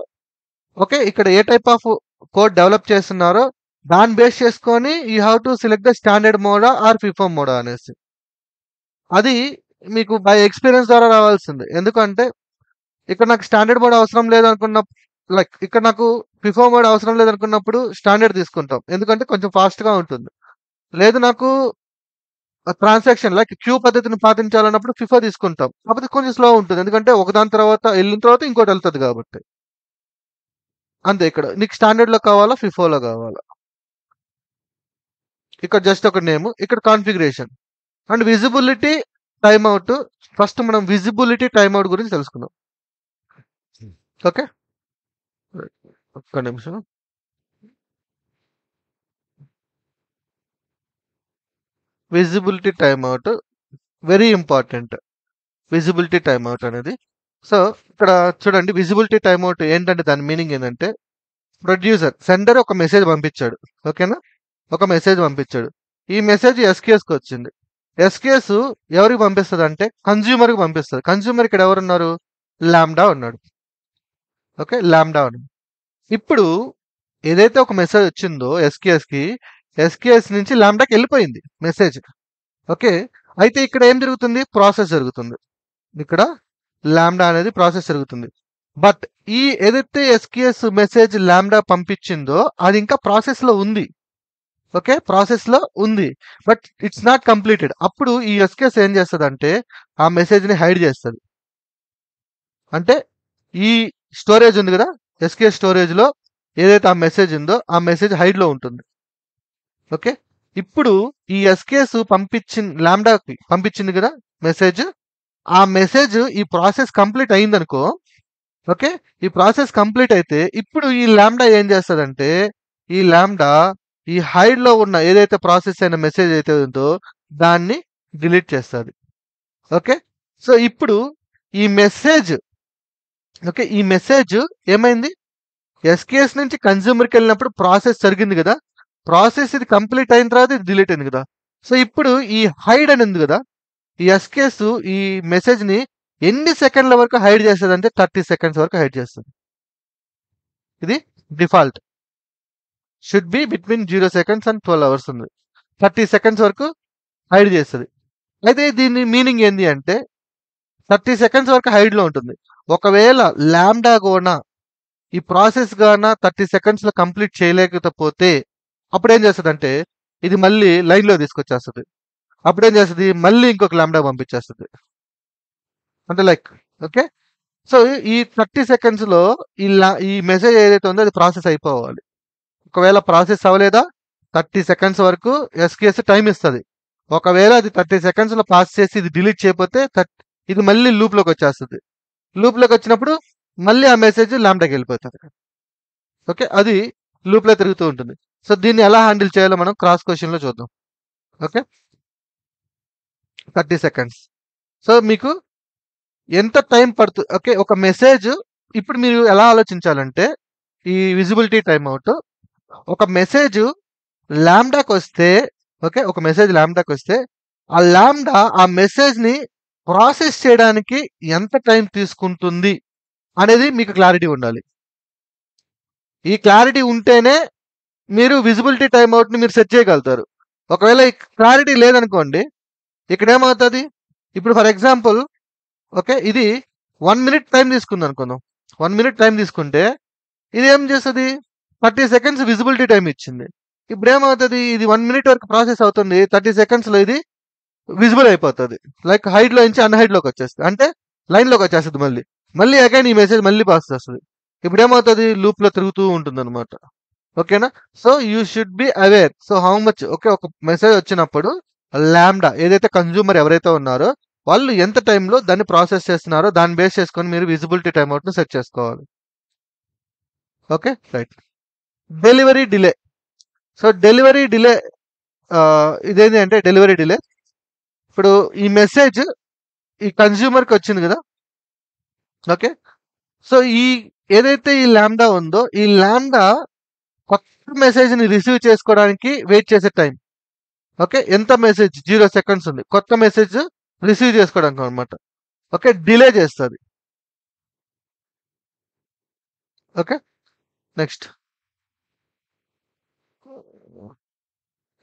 ఓకే. ఇక్కడ ఏ టైప్ ఆఫ్ కోడ్ డెవలప్ చేస్తున్నారో దాన్ని బేస్ చేసుకొని you have to select the standard మోడా ఆర్ ఫిఫో మోడా అనేసి. అది మీకు బై ఎక్స్‌పీరియన్స్ ద్వారా రావాల్సిందే. ఎందుకంటే ఇక్కడ నాకు స్టాండర్డ్ మోడ్ అవసరం లేదనుకున్న లైక్ ఇక్కడ నాకు ఫిఫో మోడ్ అవసరం లేదనుకున్నప్పుడు స్టాండర్డ్ తీసుకుంటాం. ఎందుకంటే కొంచెం ఫాస్ట్‌గా ఉంటుంది. లేదు నాకు ట్రాన్సాక్షన్ లైక్ క్యూ పద్ధతిని పాటించాలన్నప్పుడు ఫిఫో తీసుకుంటాం. కాకపోతే కొంచెం స్లో ఉంటుంది. ఎందుకంటే ఒకదాని తర్వాత ఎళ్ళిన తర్వాత ఇంకోటి ఎళ్తది కాబట్టి. అంతే ఇక్కడ. నీకు స్టాండర్డ్‌లో కావాలా? ఫిఫోలో కావాలా? ఇక్కడ జస్ట్ ఒక నేమ్. ఇక్కడ configuration. And visibility, time out. First మనం విజిబిలిటీ, టైమ్ ఔట్ గురించి తెలుసుకుందాం. ఓకే. ఒక్క నిమిషం. Visibility, time out very important. Visibility, time out అనేది. సో ఇక్కడ చూడండి విజిబిలిటీ టైమ్ అవుట్ ఏంటంటే దాని మీనింగ్ ఏంటంటే ప్రొడ్యూసర్ సెండర్ ఒక మెసేజ్ పంపించాడు. ఓకేనా? ఒక మెసేజ్ పంపించాడు. ఈ మెసేజ్ ఎస్కేఎస్కి వచ్చింది. ఎస్కేఎస్ ఎవరికి పంపిస్తుంది అంటే కన్జ్యూమర్కి పంపిస్తుంది. కన్జ్యూమర్ ఇక్కడ ఎవరున్నారు? లాంబ్డా ఉన్నాడు. ఓకే, లాంబ్డా ఉన్నాడు. ఇప్పుడు ఏదైతే ఒక మెసేజ్ వచ్చిందో ఎస్కేఎస్కి, ఎస్కేఎస్ నుంచి లాంబ్డాకి వెళ్ళిపోయింది మెసేజ్. ఓకే, అయితే ఇక్కడ ఏం జరుగుతుంది? ప్రాసెస్ జరుగుతుంది. ఇక్కడ లాంబ్డా అనేది ప్రాసెస్ జరుగుతుంది. బట్ ఈ ఏదైతే ఎస్కేఎస్ మెసేజ్ లాంబ్డా పంపించిందో అది ఇంకా ప్రాసెస్ లో ఉంది. ఓకే, ప్రాసెస్ లో ఉంది, బట్ ఇట్స్ నాట్ కంప్లీటెడ్. అప్పుడు ఈ ఎస్కేఎస్ ఏం చేస్తుంది అంటే ఆ మెసేజ్ ని హైడ్ చేస్తుంది. అంటే ఈ స్టోరేజ్ ఉంది కదా, ఎస్కేఎస్ స్టోరేజ్ లో ఏదైతే ఆ మెసేజ్ ఉందో ఆ మెసేజ్ హైడ్ లో ఉంటుంది. ఓకే, ఇప్పుడు ఈ ఎస్కేఎస్ లాంబ్డాకి పంపించింది కదా మెసేజ్, ఆ మెసేజ్ ఈ ప్రాసెస్ కంప్లీట్ అయిందనుకో. ఓకే, ఈ ప్రాసెస్ కంప్లీట్ అయితే ఇప్పుడు ఈ లాంబ్డా ఏం చేస్తుందంటే ఈ లాంబ్డా ఈ హైడ్ లో ఉన్న ఏదైతే ప్రాసెస్ అయిన మెసేజ్ అయితే ఉందో దాన్ని డిలీట్ చేస్తుంది. ఓకే, సో ఇప్పుడు ఈ మెసేజ్, ఓకే, ఈ మెసేజ్ ఏమైంది? ఎస్కేఎస్ నుంచి కన్జ్యూమర్కి వెళ్ళినప్పుడు ప్రాసెస్ జరిగింది కదా, ప్రాసెస్ ఇది కంప్లీట్ అయిన తర్వాత ఇది డిలీట్ అయింది కదా. సో ఇప్పుడు ఈ హైడ్ అని ఉంది కదా, ఈ ఎస్కేఎస్ ఈ మెసేజ్ ని ఎన్ని సెకండ్ల వరకు హైడ్ చేస్తుంది అంటే 30 సెకండ్స్ వరకు హైడ్ చేస్తుంది. ఇది default. Should be between 0 seconds and 12 hours ఉంది. 30 సెకండ్స్ వరకు హైడ్ చేస్తుంది. అయితే దీని మీనింగ్ ఏంటి అంటే 30 సెకండ్స్ వరకు హైడ్ లో ఉంటుంది. ఒకవేళ లాంబ్డా గోనా ఈ ప్రాసెస్ గానా 30 సెకండ్స్ లో కంప్లీట్ చేయలేకపోతే అప్పుడు ఏం చేస్తుంది అంటే ఇది మళ్ళీ లైన్ లో తీసుకొచ్చేస్తుంది. అప్పుడు ఏం చేస్తుంది? మళ్ళీ ఇంకొక లాంబ్డా పంపించేస్తుంది. అంటే లైక్, ఓకే, సో ఈ 30 సెకండ్స్ లో ఈ మెసేజ్ ఏదైతే ఉందో అది ప్రాసెస్ అయిపోవాలి. ఒకవేళ ప్రాసెస్ అవ్వలేదా 30 సెకండ్స్ వరకు ఎస్కేఎస్ టైం ఇస్తుంది. ఒకవేళ అది 30 సెకండ్స్ లో పాస్ చేసి ఇది డిలీట్ చేయకపోతే ఇది మళ్ళీ లూప్ లోకి వచ్చేస్తుంది. లూప్ లోకి వచ్చినప్పుడు మళ్ళీ ఆ మెసేజ్ లాంబ్డాకి వెళ్ళిపోతుంది. ఓకే, అది లూప్ లో తిరుగుతూ ఉంటుంది. సో దీన్ని ఎలా హ్యాండిల్ చేయాలో మనం క్రాస్ క్వశ్చన్ లో చూద్దాం. Okay, 30 seconds. సో మీకు ఎంత టైం పడుతుంది? ఓకే, ఒక మెసేజ్ ఇప్పుడు మీరు ఎలా ఆలోచించాలంటే ఈ విజిబిలిటీ టైం అవుట్ ఒక మెసేజ్ లాంబ్డాకి వస్తే, ఓకే, ఒక మెసేజ్ లాంబ్డాకి వస్తే ఆ లాంబ్డా ఆ మెసేజ్ ని ప్రాసెస్ చేయడానికి ఎంత టైం తీసుకుంటుంది అనేది మీకు క్లారిటీ ఉండాలి. ఈ క్లారిటీ ఉంటేనే మీరు విజిబిలిటీ టైం అవుట్ ని మీరు సెట్ చేయగలుగుతారు. ఒకవేళ ఈ క్లారిటీ లేదనుకోండి ఇక్కడ ఏమవుతుంది? ఇప్పుడు ఫర్ ఎగ్జాంపుల్, ఓకే, ఇది 1 మినిట్ టైం తీసుకుంది అనుకుందాం. 1 మినిట్ టైం తీసుకుంటే ఇది ఏం చేస్తుంది? 30 సెకండ్స్ విజిబిలిటీ టైం ఇచ్చింది. ఇప్పుడు ఏమవుతుంది? ఇది 1 మినిట్ వరకు ప్రాసెస్ అవుతుంది. 30 సెకండ్స్ లో ఇది విజిబుల్ అయిపోతుంది. లైక్ హైడ్ లో నుంచి అన్హైడ్ లోకి వచ్చేస్తుంది, అంటే లైన్ లోకి వచ్చేస్తుంది. మళ్ళీ మళ్ళీ అగైన్ ఈ మెసేజ్ మళ్ళీ పాస్ చేస్తుంది. ఇప్పుడు ఏమవుతుంది? లూప్ లో తిరుగుతూ ఉంటుంది అనమాట. ఓకేనా? So you should be aware. So how much, okay, ఒక మెసేజ్ వచ్చినప్పుడు లాంబ్డా ఏదైతే కన్జ్యూమర్ ఎవరైతే ఉన్నారో వాళ్ళు ఎంత టైంలో దాన్ని ప్రాసెస్ చేస్తున్నారో దాన్ని బేస్ చేసుకొని మీరు విజిబిలిటీ టైం అవుట్ ని సెట్ చేసుకోవాలి. Okay, right. Delivery delay. So delivery delay ఇదేంటి అంటే డెలివరీ డిలే ఇప్పుడు ఈ మెసేజ్ ఈ కన్జ్యూమర్కి వచ్చింది కదా. ఓకే, సో ఈ ఏదైతే ఈ లాంబ్డా ఉందో ఈ లాంబ్డా కొత్త మెసేజ్ ని రిసీవ్ చేసుకోవడానికి వెయిట్ చేసే టైం. ఓకే, ఎంత మెసేజ్? 0 సెకండ్స్ ఉంది. కొత్త మెసేజ్ రిసీవ్ చేసుకోవడానికి అనమాట. ఓకే, డిలే చేస్తుంది. ఓకే, నెక్స్ట్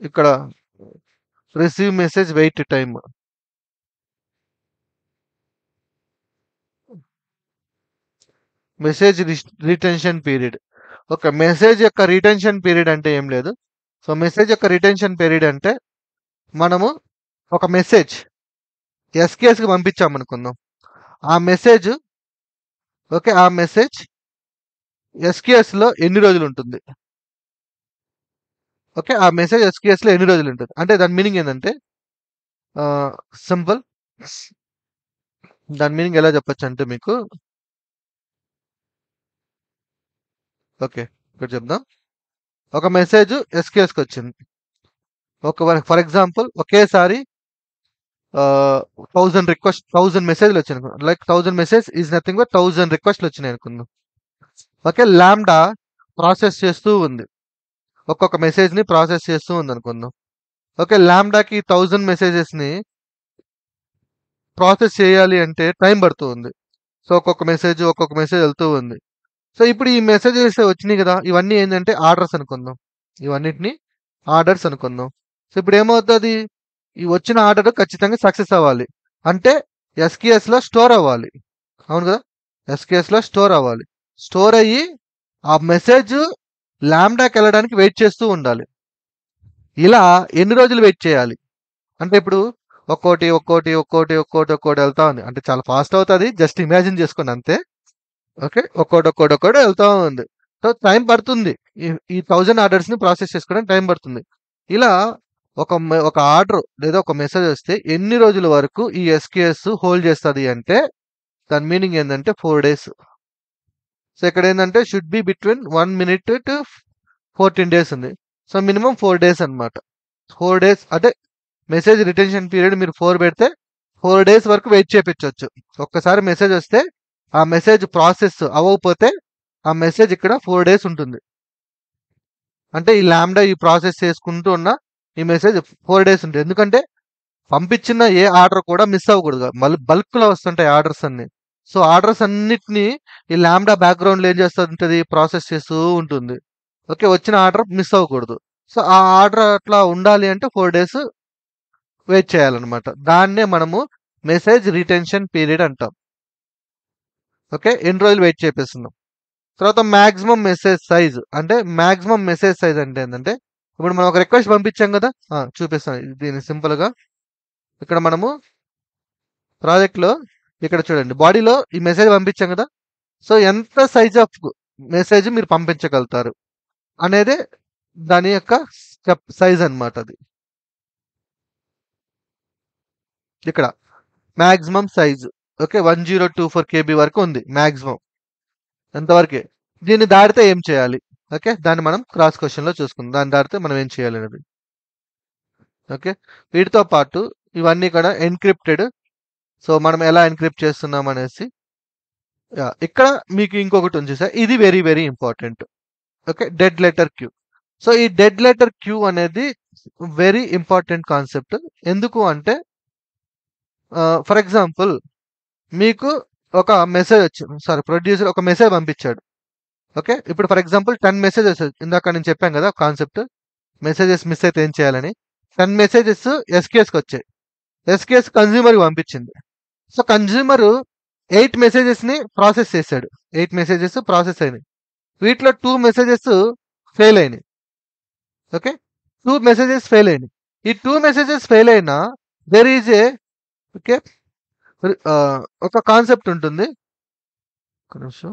ఇక్కడ receive message wait time. Message retention period. ఒక మెసేజ్ యొక్క రిటెన్షన్ పీరియడ్ అంటే ఏం లేదు. సో మెసేజ్ యొక్క రిటెన్షన్ పీరియడ్ అంటే మనము ఒక మెసేజ్ ఎస్కేఎస్కి పంపించామనుకుందాం. ఆ మెసేజ్, ఓకే, ఆ మెసేజ్ ఎస్కేఎస్ లో ఎన్ని రోజులు ఉంటుంది? ఓకే, ఆ మెసేజ్ ఎస్కేఎస్ లో ఎన్ని రోజులు ఉంటుంది అంటే దాని మీనింగ్ ఏంటంటే సింపుల్. దాని మీనింగ్ ఎలా చెప్పొచ్చు అంటే మీకు, ఓకే, ఇక్కడ చెప్దాం. ఒక మెసేజ్ ఎస్కేఎస్కి వచ్చింది. ఒక ఫర్ ఎగ్జాంపుల్ ఒకేసారి 1000 రిక్వెస్ట్ 1000 మెసేజ్‌లు వచ్చాయనుకుందాం. Like 1000 message is nothing but 1000 రిక్వెస్ట్‌లు వచ్చినాయనుకుందాం. ఓకే. లాంబ్డా ప్రాసెస్ చేస్తూ ఉంది. ఒక్కొక్క మెసేజ్‌ని ప్రాసెస్ చేస్తూ ఉందనుకుందాం. ఓకే. లాంబ్డాకి 1000 మెసేజెస్‌ని ప్రాసెస్ చేయాలి అంటే టైం పడుతూ ఉంది. సో, ఒక్కొక్క మెసేజ్ వెళ్తూ ఉంది. సో, ఇప్పుడు ఈ మెసేజెస్ వచ్చినాయి గదా! ఇవన్నీ ఏందంటే ఆర్డర్స్ అనుకుందాం. ఇవన్నిటిని ఆర్డర్స్ అనుకుందాం. సో, ఇప్పుడేమవుతది? ఈ వచ్చిన ఆర్డర్ ఖచ్చితంగా సక్సెస్ అవ్వాలి. అంటే ఎస్‌క్యూఎస్‌లో స్టోర్ అవ్వాలి. అవును గదా! ఎస్‌క్యూఎస్‌లో స్టోర్ అవ్వాలి. స్టోర్ అయ్యి ఆ మెసేజ్ లాంబ్డాకెళ్ళడానికి వెయిట్ చేస్తూ ఉండాలి. ఇలా ఎన్ని రోజులు వెయిట్ చేయాలి? అంటే ఇప్పుడు ఒక్కోటి ఎళ్తా ఉంది. అంటే చాలా ఫాస్ట్ అవుతది. జస్ట్ ఇమాజిన్ చేసుకోండి అంతే. ఓకే. ఒక్కోటి ఎళ్తా ఉంది. సో, టైం పడుతుంది. ఈ 1000 ఆర్డర్స్‌ని ప్రాసెస్ చేసుకోవడానికి టైం పడుతుంది. ఇలా ఒక ఆర్డర్ లేదా ఒక మెసేజ్ వస్తే ఎన్ని రోజుల వరకు ఈ ఎస్‌క్యూఎస్ హోల్డ్ చేస్తది అంటే దాని మీనింగ్ ఏందంటే 4 డేస్. సో, ఇక్కడేందంటే should be between 1 minute to 14 days ఉంది. సో, మినిమమ్ 4 డేస్ అన్నమాట. 4 డేస్ అంటే మెసేజ్ రిటెన్షన్ పీరియడ్ మీరు 4 పెడితే 4 డేస్ వరకు వెయిట్ చేపిచ్చొచ్చు. ఒక్కసారి మెసేజ్ వస్తే ఆ మెసేజ్ ప్రాసెస్ అవ్వకపోతే ఆ మెసేజ్ ఇక్కడ 4 డేస్ ఉంటుంది. అంటే ఈ లాంబ్డా ఈ ప్రాసెస్ చేసుకుంటూ ఉన్న ఈ మెసేజ్ 4 డేస్ ఉంటుంది. ఎందుకంటే పంపించిన ఏ ఆర్డర్ కూడా మిస్ అవ్వకూడదు. బల్క్‌లో వస్తుంటాయి ఆర్డర్స్ అన్నీ. సో, ఆర్డర్స్ అన్నిటిని ఈ లాంబ్డా బ్యాక్‌గ్రౌండ్‌లో ఏం చేస్తుంటది ప్రాసెస్ చేస్తూ ఉంటుంది. ఓకే. వచ్చిన ఆర్డర్ మిస్ అవ్వకూడదు. సో, ఆ ఆర్డర్ అట్లా ఉండాలి అంటే 4 డేస్ వెయిట్ చేయాలన్నమాట. దాన్నే మనము మెసేజ్ రిటెన్షన్ పీరియడ్ అంటాం. ఓకే. ఎన్ని రోజులు వెయిట్ చేపిస్తున్నాం. తర్వాత మాక్సిమం మెసేజ్ సైజ్ అంటే మాక్సిమం మెసేజ్ సైజ్ అంటే ఏంటంటే ఇప్పుడు మనం ఒక రిక్వెస్ట్ పంపించాం కదా! చూపిస్తాను. దీన్ని సింపుల్‌గా ఇక్కడ మనము ప్రాజెక్ట్‌లో ఇక్కడ చూడండి. బాడీలో ఈ మెసేజ్ పంపించాం కదా! సో, ఎంత సైజ్ ఆఫ్ మెసేజ్ మీరు పంపించగలుగుతారు అనేదే దాని యొక్క సైజ్ అన్నమాట అది. ఇక్కడ మాక్సిమం సైజ్. ఓకే. 1024 కేబీ వరకు ఉంది మాక్సిమం. అంతవరకే. దీన్ని దాటితే ఏం చేయాలి? ఓకే. దాన్ని మనం క్రాస్ క్వెషన్‌లో చూసుకుందాం. దాన్ని దాటితే మనం ఏం చేయాలనేది. ఓకే. వీటితో పాటు ఇవన్నీ కూడా ఎన్‌క్రిప్టెడ్. సో, మనం ఎలా ఎన్‌క్రిప్ట్ చేస్తున్నాం అనేసి ఇక్కడ మీకు ఇంకొకటి ఉంది చూసారా? ఇది very very important. Okay. Dead letter queue. So, ఈ డెడ్ లెటర్ క్యూ అనేది వెరీ ఇంపార్టెంట్ కాన్సెప్ట్. ఎందుకు అంటే ఫర్ ఎగ్జాంపుల్ మీకు ఒక మెసేజ్ వచ్చింది. సారీ ప్రొడ్యూసర్ ఒక మెసేజ్ పంపించాడు. ఓకే. ఇప్పుడు ఫర్ ఎగ్జాంపుల్ 10 మెసేజెస్ ఇందాక నేను చెప్పాను కదా! కాన్సెప్ట్. మెసేజెస్ మిస్ అయితే ఏం చేయాలని. 10 మెసేజెస్ ఎస్‌క్యూఎస్‌కొచ్చాయి. ఎస్‌క్యూఎస్ కన్స్యూమర్‌కి పంపించింది. సో, కన్స్యూమరు 8 మెసేజెస్‌ని ప్రాసెస్ చేసాడు. 8 మెసేజెస్ ప్రాసెస్ అయినాయి. వీటిలో 2 మెసేజెస్ ఫెయిల్ అయినాయి. ఓకే. 2 మెసేజెస్ ఫెయిల్ అయినాయి. ఈ 2 మెసేజెస్ ఫెయిల్ అయినా దేర్ ఈజ్ ఏ ఓకే. ఒక కాన్సెప్ట్ ఉంటుంది. ఒక్క నిమిషం.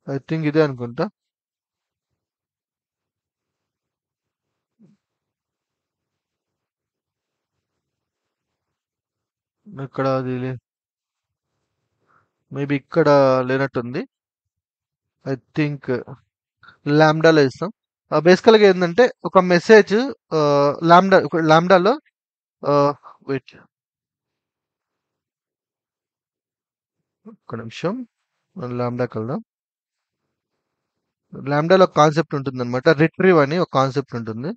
ఐ థింక్ ఇదే అనుకుంటా. ఇక్కడ అది మేబీ ఇక్కడ లేనట్టుంది. ఐ థింక్ లాంబ్డాలో ఇస్తాం. బేసికల్‌గా ఏందంటే ఒక మెసేజ్ లాంబ్డాలో ఆహ్, వెయిట్ ఒక్క నిమిషం. మనం లాంబ్డాకెళ్దాం. లాంబ్డాలో ఒక కాన్సెప్ట్ ఉంటుందన్నమాట. రిట్రీవ్ అని ఒక కాన్సెప్ట్ ఉంటుంది.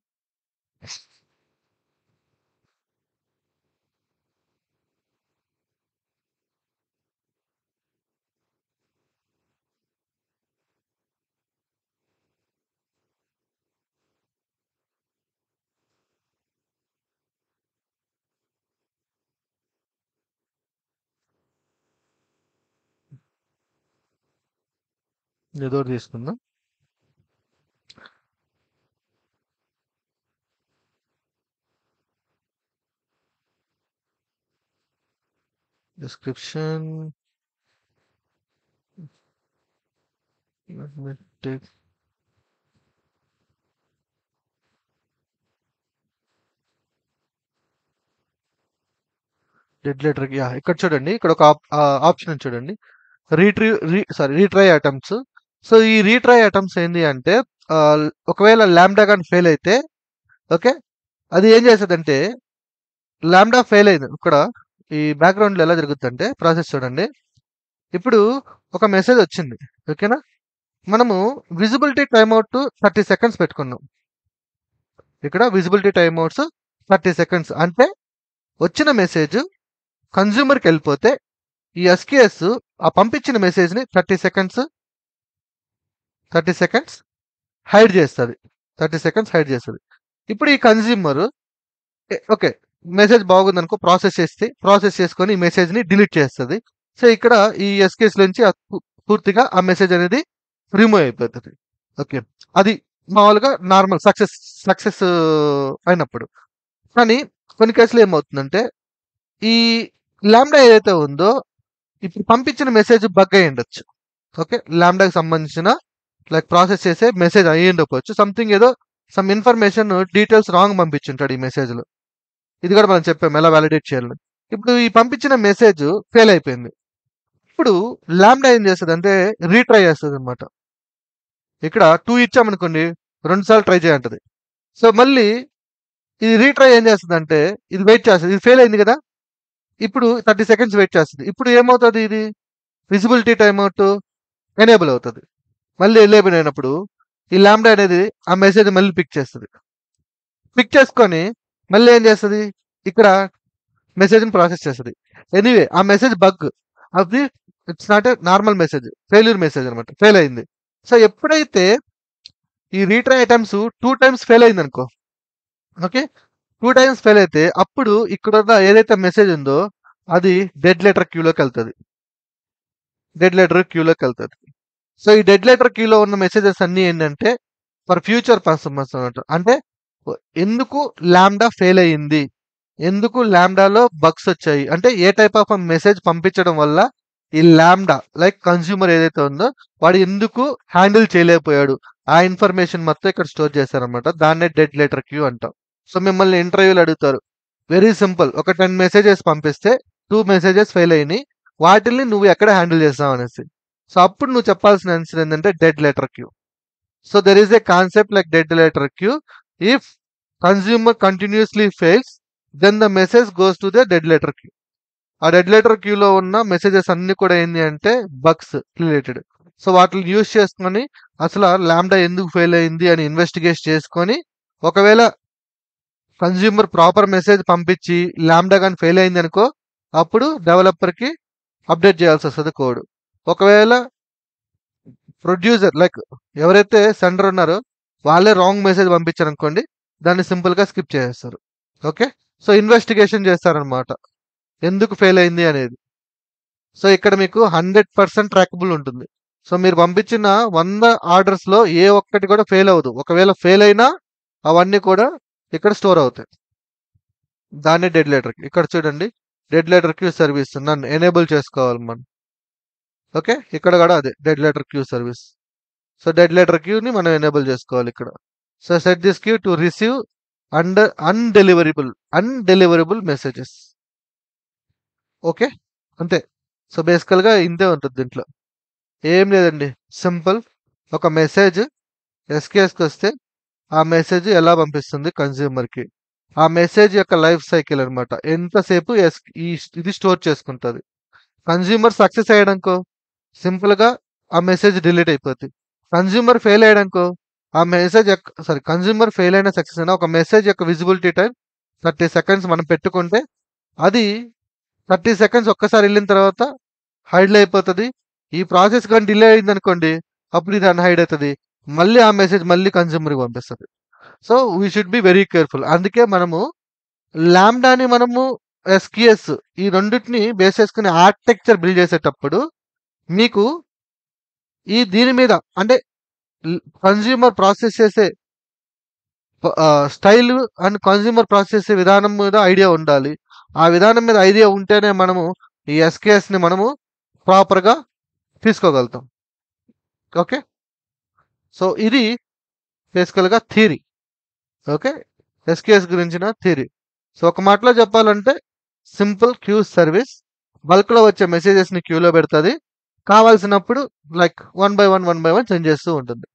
ఏదో ఒకటి తీసుకుందాం. Description let me take dead letter ఇక్కడ చూడండి. ఇక్కడ ఒక ఆప్షన్ చూడండి. Retry attempts. సో ఈ రీట్రై అటెంప్ట్స్ ఏంది అంటే ఒకవేళ లాంబ్డా గాని ఫెయిల్ అయితే ఓకే. అది ఏం చేస్తదంటే లాంబ్డా ఫెయిల్ అయింది. ఇక్కడ ఈ బ్యాక్‌గ్రౌండ్‌లో ఎలా జరుగుద్దంటే ప్రాసెస్ చూడండి. ఇప్పుడు ఒక మెసేజ్ వచ్చింది. ఓకేనా? మనము విజిబిలిటీ టైమ్ అవుట్ 30 సెకండ్స్ పెట్టుకున్నాం. ఇక్కడ విజిబిలిటీ టైమ్ అవుట్స్ 30 సెకండ్స్. అంటే వచ్చిన మెసేజ్ కన్జ్యూమర్‌కెళ్ళిపోతే ఈ ఎస్‌కేఎస్ ఆ పంపించిన మెసేజ్‌ని 30 సెకండ్స్ హైడ్ చేస్తది. 30 సెకండ్స్ హైడ్ చేస్తది. ఇప్పుడు ఈ కన్జ్యూమర్ ఓకే. మెసేజ్ బాగుందనుకో ప్రాసెస్ చేసుకొని ఈ మెసేజ్‌ని డిలీట్ చేస్తది. సో ఇక్కడ ఈ ఎస్‌కేఎస్ నుంచి పూర్తిగా ఆ మెసేజ్ అనేది రిమూవ్ అయిపోతది. ఓకే. అది మామూలుగా నార్మల్ సక్సెస్ అయినప్పుడు. కానీ కొన్ని కేసులో ఏమవుతుందంటే ఈ లాంబ్డా ఏదైతే ఉందో ఇప్పుడు పంపించిన మెసేజ్ బగ్ అయ్యుండొచ్చు. ఓకే. లాంబ్డాకి సంబంధించిన ప్రాసెస్ చేసే మెసేజ్ అయ్యుండకపోవచ్చు. సంథింగ్ ఏదో సమ్ ఇన్ఫర్మేషన్ డీటెయిల్స్ రాంగ్ పంపించుంటాడు ఈ మెసేజ్‌లో. ఇది కూడా మనం చెప్పాము ఎలా వాలిడేట్ చేయాలని. ఇప్పుడు ఈ పంపించిన మెసేజ్ ఫెయిల్ అయిపోయింది. ఇప్పుడు లాంబ్డా ఏం చేస్తదంటే రీట్రై చేస్తదనమాట. ఇక్కడ 2 ఇచ్చామనుకోండి 2 సార్లు ట్రై చేయంటది. సో మళ్ళీ ఇది రీట్రై ఏం చేస్తదంటే ఇది వెయిట్ చేస్తది. ఇది ఫెయిల్ అయింది కదా! ఇప్పుడు 30 సెకండ్స్ వెయిట్ చేస్తది. ఇప్పుడు ఏమవుతది ఇది విజిబిలిటీ టైమ్ అవుట్ ఎనేబుల్ అవుతది. మళ్ళీ ఎనేబుల్ అయినప్పుడు ఈ లాంబ్డా అనేది ఆ మెసేజ్ మళ్ళీ పిక్ చేస్తది. పిక్ చేసుకొని మళ్ళీ ఏం చేస్తది ఇక్కడ మెసేజ్‌ని ప్రాసెస్ చేస్తది. ఎనీవే ఆ మెసేజ్ బగ్. అది it's not a normal message. Failure message అనమాట. ఫెయిల్ అయింది. సో ఎప్పుడైతే ఈ రీట్రై అటెంప్ట్స్ 2 టైమ్స్ ఫెయిల్ అయిందనుకో. ఓకే. 2 టైమ్స్ ఫెయిల్ అయితే అప్పుడు ఇక్కడున్న ఏదైతే మెసేజ్ ఉందో అది డెడ్ లెటర్ క్యూలోకెళ్తది. డెడ్ లెటర్ క్యూలోకెళ్తది. సో ఈ డెడ్ లెటర్ క్యూలో ఉన్న మెసేజెస్ అన్నీ ఏంటంటే ఫర్ ఫ్యూచర్ కస్టమర్స్ అన్నమాట. అంటే ఎందుకు లాంబ్డా ఫెయిల్ అయ్యింది? ఎందుకు లాంబ్డాలో బగ్స్ వచ్చాయి? అంటే ఏ టైప్ ఆఫ్ మెసేజ్ పంపించడం వల్ల ఈ లాంబ్డా కన్స్యూమర్ ఏదైతే ఉందో వాడు ఎందుకు హ్యాండిల్ చేయలేకపోయాడు? ఆ ఇన్ఫర్మేషన్ మొత్తం ఇక్కడ స్టోర్ చేశారనమాట. దాన్నే డెడ్ లెటర్ క్యూ అంటాం. సో మిమ్మల్ని ఇంటర్వ్యూలో అడుగుతారు. Very simple. ఒక 10 మెసేజెస్ పంపిస్తే 2 మెసేజెస్ ఫెయిల్ అయినాయి. వాటిల్ని నువ్వు ఎక్కడ హ్యాండిల్ చేస్తావు అనేసి. సో అప్పుడు నువ్వు చెప్పాల్సిన ఆన్సర్ ఏంటంటే dead letter queue. So there is a concept like dead letter queue. If consumer continuously fails then the message goes to the dead letter queue. ఆ డెడ్ లెటర్ క్యూలో ఉన్న మెసేజెస్ అన్ని కూడా ఏంటి అంటే బగ్స్ రిలేటెడ్. సో వాటిని use చేసుకొని అసలు లాంబ్డా ఎందుకు ఫెయిల్ అయింది అని ఇన్వెస్టిగేట్ చేసుకొని ఒకవేళ కన్స్యూమర్ ప్రాపర్ మెసేజ్ పంపించి లాంబ్డా కానీ ఫెయిల్ అయింది అనుకో అప్పుడు డెవలపర్కి అప్డేట్ చేయాల్సి వస్తుంది కోడ్. ఒకవేళ ప్రొడ్యూసర్ ఎవరైతే సెండర్ ఉన్నారో వాళ్ళే రాంగ్ మెసేజ్ పంపించారు అనుకోండి దాన్ని సింపుల్గా స్కిప్ చేసేస్తారు. ఓకే. సో ఇన్వెస్టిగేషన్ చేస్తారనమాట ఎందుకు ఫెయిల్ అయింది అనేది. సో ఇక్కడ మీకు 100% ట్రాకబుల్ ఉంటుంది. సో మీరు పంపించిన 100 ఆర్డర్స్లో ఏ ఒక్కటి కూడా ఫెయిల్ అవ్వదు. ఒకవేళ ఫెయిల్ అయినా అవన్నీ కూడా ఇక్కడ స్టోర్ అవుతాయి. దాన్ని డెడ్ లెటర్. ఇక్కడ చూడండి డెడ్ లెటర్ క్యూ సర్వీస్ నన్ను ఎనేబుల్ చేసుకోవాలి మనం. ఓకే. ఇక్కడ కూడా అదే dead letter queue service. So dead letter క్యూని మనం ఎనేబుల్ చేసుకోవాలి ఇక్కడ. So set this queue to receive undeliverable messages. Okay. అంతే. సో బేసికల్గా ఇంతే ఉంటుంది దీంట్లో. ఏం లేదండి సింపుల్. ఒక మెసేజ్ ఎస్కేఎస్కి వస్తే ఆ మెసేజ్ ఎలా పంపిస్తుంది కన్స్యూమర్కి. ఆ మెసేజ్ యొక్క లైఫ్ సైకిల్ అనమాట. ఎంతసేపు ఇది స్టోర్ చేసుకుంటుంది. కన్స్యూమర్ సక్సెస్ అయ్యాడనుకో సింపుల్గా ఆ మెసేజ్ డిలీట్ అయిపోతుంది. కన్స్యూమర్ ఫెయిల్ అయ్యాడనుకో ఆ మెసేజ్ కన్స్యూమర్ ఫెయిల్ అయినా సక్సెస్ అయినా ఒక మెసేజ్ యొక్క విజిబిలిటీ టైం 30 సెకండ్స్ మనం పెట్టుకుంటే అది 30 సెకండ్స్ ఒక్కసారి వెళ్ళిన తర్వాత హైడ్ అయిపోతుంది. ఈ ప్రాసెస్ కానీ డిలే అయింది అనుకోండి అప్పుడు ఇది అన్హైడ్ అవుతుంది. మళ్ళీ ఆ మెసేజ్ మళ్ళీ కన్స్యూమర్కి పంపిస్తుంది. So we should be very careful. అందుకే మనము లాంబ్డాని మనము ఎస్క్యూఎస్ ఈ రెండింటిని బేస్ చేసుకుని ఆర్కిటెక్చర్ బిల్డ్ చేసేటప్పుడు మీకు దీని మీద అంటే కన్స్యూమర్ ప్రాసెస్ చేసే స్టైల్ అండ్ కన్స్యూమర్ ప్రాసెస్ చేసే విధానం మీద ఐడియా ఉండాలి. ఆ విధానం మీద ఐడియా ఉంటేనే మనము ఈ ఎస్కేఎస్ని మనము ప్రాపర్గా తీసుకోగలుగుతాం. ఓకే. సో ఇది బేసికల్గా థియరీ. ఓకే. ఎస్కేఎస్ గురించిన థియరీ. సో ఒక మాటలో చెప్పాలంటే సింపుల్ క్యూ సర్వీస్. బల్క్లో వచ్చే మెసేజెస్ని క్యూలో పెడుతుంది. కావాల్సినప్పుడు like one by one send చేస్తూ ఉంటుంది.